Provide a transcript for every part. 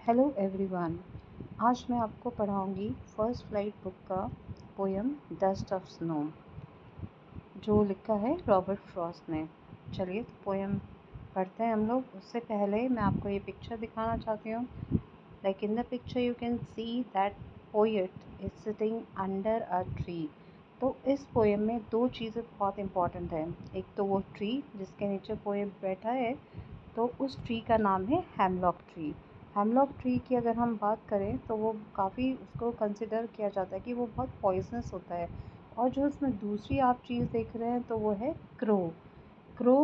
Hello everyone. आज मैं आपको पढ़ाऊँगी फर्स्ट फ्लाइट बुक का पोएम डस्ट ऑफ स्नो, जो लिखा है रॉबर्ट फ्रॉस्ट ने। चलिए तो पोएम पढ़ते हैं हम लोग। उससे पहले मैं आपको ये पिक्चर दिखाना चाहती हूँ। Like in the picture you can see that poet is sitting under a tree. तो इस पोएम में दो चीज़ें बहुत इंपॉर्टेंट हैं। एक तो वो ट्री जिसके नीचे पोएट बैठा है, तो उस ट्री का नाम है हेमलॉक ट्री। हेमलॉक ट्री की अगर हम बात करें तो वो काफ़ी उसको कंसिडर किया जाता है कि वो बहुत पॉइजनस होता है। और जो उसमें दूसरी आप चीज़ देख रहे हैं तो वो है क्रो। क्रो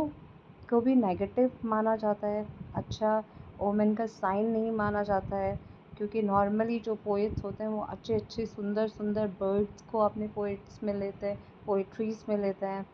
को भी नेगेटिव माना जाता है, अच्छा ओमेन का साइन नहीं माना जाता है, क्योंकि नॉर्मली जो पोएट्स होते हैं वो अच्छे अच्छे सुंदर सुंदर बर्ड्स को अपने पोएट्स में लेते हैं, पोएट्रीज़ में लेते हैं।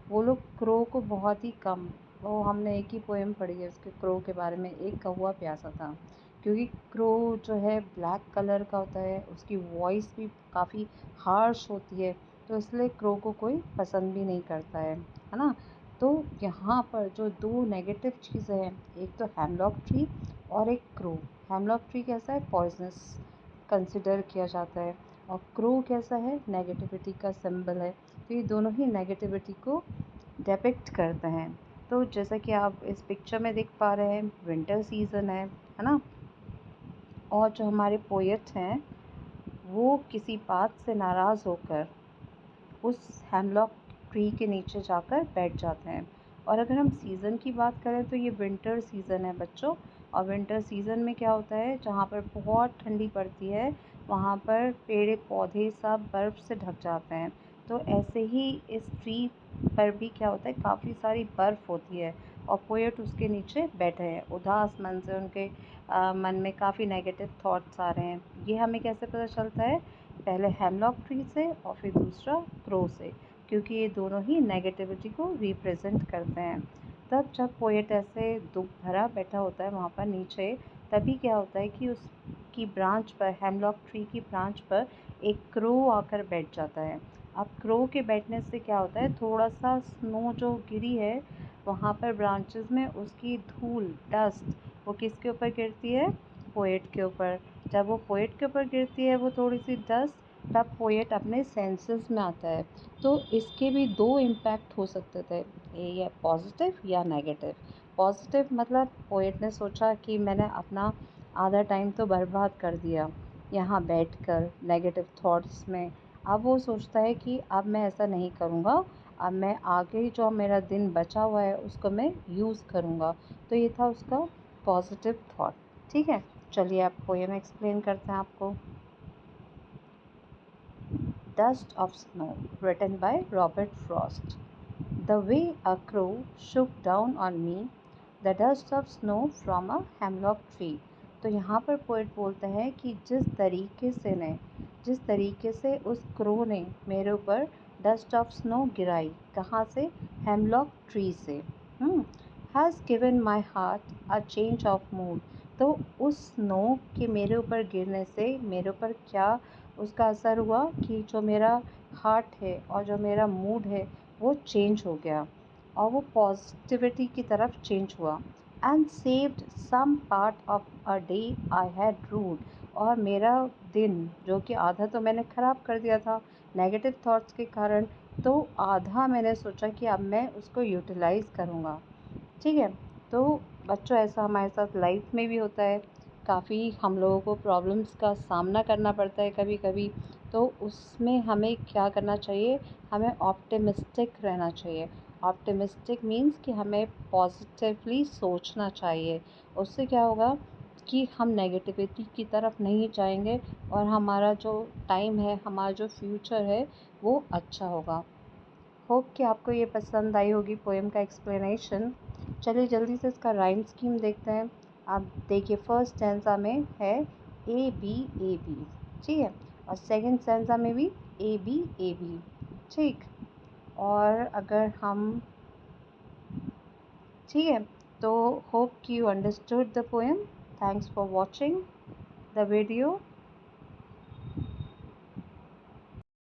वो लोग क्रो को बहुत ही कम। वो हमने एक ही पोएम पढ़ी है उसके क्रो के बारे में, एक कौवा प्यासा था। क्योंकि क्रो जो है ब्लैक कलर का होता है, उसकी वॉइस भी काफ़ी हार्श होती है, तो इसलिए क्रो को कोई पसंद भी नहीं करता है ना। तो यहाँ पर जो दो नेगेटिव चीज़ें हैं, एक तो हेमलॉक ट्री और एक क्रो। हेमलॉक ट्री कैसा है, पॉइजनस कंसिडर किया जाता है, और क्रो कैसा है, नेगेटिविटी का सिंबल है। तो ये दोनों ही नेगेटिविटी को डिपिक्ट करते हैं। तो जैसा कि आप इस पिक्चर में देख पा रहे हैं, विंटर सीज़न है ना। और जो हमारे पोएट हैं वो किसी बात से नाराज़ होकर उस हेमलॉक ट्री के नीचे जाकर बैठ जाते हैं। और अगर हम सीज़न की बात करें तो ये विंटर सीज़न है बच्चों। और विंटर सीज़न में क्या होता है, जहाँ पर बहुत ठंडी पड़ती है वहाँ पर पेड़ पौधे सब बर्फ़ से ढक जाते हैं। तो ऐसे ही इस ट्री पर भी क्या होता है, काफ़ी सारी बर्फ़ होती है और पोएट उसके नीचे बैठे हैं उदास मन से। उनके मन में काफ़ी नेगेटिव थॉट्स आ रहे हैं। ये हमें कैसे पता चलता है, पहले हेमलॉक ट्री से और फिर दूसरा क्रो से, क्योंकि ये दोनों ही नेगेटिविटी को रिप्रेजेंट करते हैं। तब जब पोएट ऐसे दुख भरा बैठा होता है वहाँ पर नीचे, तभी क्या होता है कि उसकी ब्रांच पर, हेमलॉक ट्री की ब्रांच पर एक क्रो आकर बैठ जाता है। अब क्रो के बैठने से क्या होता है, थोड़ा सा स्नो जो गिरी है वहाँ पर ब्रांचेस में, उसकी धूल, डस्ट, वो किसके ऊपर गिरती है, पोएट के ऊपर। जब वो पोएट के ऊपर गिरती है वो थोड़ी सी डस्ट, तब पोएट अपने सेंसेस में आता है। तो इसके भी दो इम्पैक्ट हो सकते थे, या पॉजिटिव या नेगेटिव। पॉजिटिव मतलब पोएट ने सोचा कि मैंने अपना आधा टाइम तो बर्बाद कर दिया यहाँ बैठकर नेगेटिव थॉट्स में। अब वो सोचता है कि अब मैं ऐसा नहीं करूँगा, अब मैं आगे जो मेरा दिन बचा हुआ है उसको मैं यूज़ करूँगा। तो ये था उसका पॉजिटिव थॉट। ठीक है, चलिए आप पोएम एक्सप्लेन करते हैं आपको। Dust of Snow, written by Robert Frost. The way a crow shook down on me, the dust of snow from a hemlock tree. तो यहाँ पर पोएट बोलते हैं कि जिस तरीके से उस क्रो ने मेरे ऊपर डस्ट ऑफ स्नो गिराई, कहाँ से, हेमलॉक ट्री से, has given my heart a change of mood. तो उस स्नो के मेरे ऊपर गिरने से मेरे ऊपर क्या उसका असर हुआ कि जो मेरा हार्ट है और जो मेरा मूड है वो चेंज हो गया, और वो पॉजिटिविटी की तरफ चेंज हुआ। And saved some part of a day I had rued. और मेरा दिन, जो कि आधा तो मैंने ख़राब कर दिया था नेगेटिव थॉट्स के कारण, तो आधा मैंने सोचा कि अब मैं उसको यूटिलाइज़ करूँगा। ठीक है। तो बच्चों, ऐसा हमारे साथ लाइफ में भी होता है। काफ़ी हम लोगों को प्रॉब्लम्स का सामना करना पड़ता है कभी कभी। तो उसमें हमें क्या करना चाहिए, हमें ऑप्टिमिस्टिक रहना चाहिए। ऑप्टिमिस्टिक मीन्स कि हमें पॉजिटिवली सोचना चाहिए। उससे क्या होगा कि हम नेगेटिविटी की तरफ नहीं जाएंगे, और हमारा जो टाइम है, हमारा जो फ्यूचर है वो अच्छा होगा। होप कि आपको ये पसंद आई होगी पोएम का एक्सप्लेनेशन। चलिए जल्दी से इसका राइम स्कीम देखते हैं। आप देखिए, फर्स्ट स्टैंजा में है ए बी ए बी, ठीक है, और सेकंड स्टैंजा में भी ए बी, ठीक। और अगर हम, ठीक है, तो होप कि you understood the poem. Thanks for watching the video.